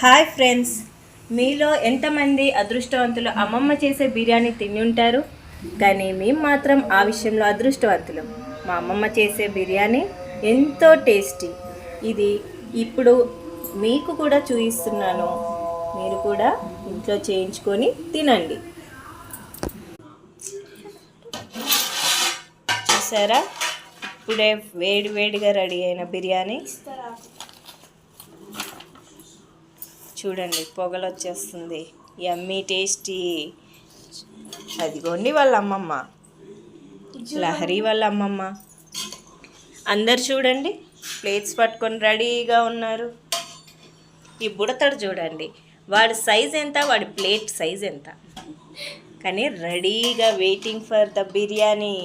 Hi friends, మీలో ఎంతమంది అదృష్టవంతులు అమ్మమ్మ చేసే బిర్యానీ తిని ఉంటారు? కానీ మేము మాత్రం ఆ విషయంలో అదృష్టవంతులు. మా అమ్మమ్మ చేసే బిర్యానీ ఎంతో టేస్టీ. ఇది ఇప్పుడు మీకు కూడా చూపిస్తున్నాను. మీరు కూడా ఇంట్లో చేయించుకొని తినండి. చూసారా, ఇప్పుడే వేడిగా రెడీ అయిన బిర్యానీ. చూడండి, పొగలు వచ్చేస్తుంది. Yummy tasty. అదిగోండి వాళ్ళ అమ్మమ్మ, లహరి వాళ్ళ అమ్మమ్మ. అందరు చూడండి, ప్లేట్స్ పట్టుకొని రెడీగా ఉన్నారు. ఈ బుడతడు చూడండి, వాడి సైజ్ ఎంత, వాడి ప్లేట్ సైజ్ ఎంత, కానీ రెడీగా వెయిటింగ్ ఫర్ ద బిర్యానీ.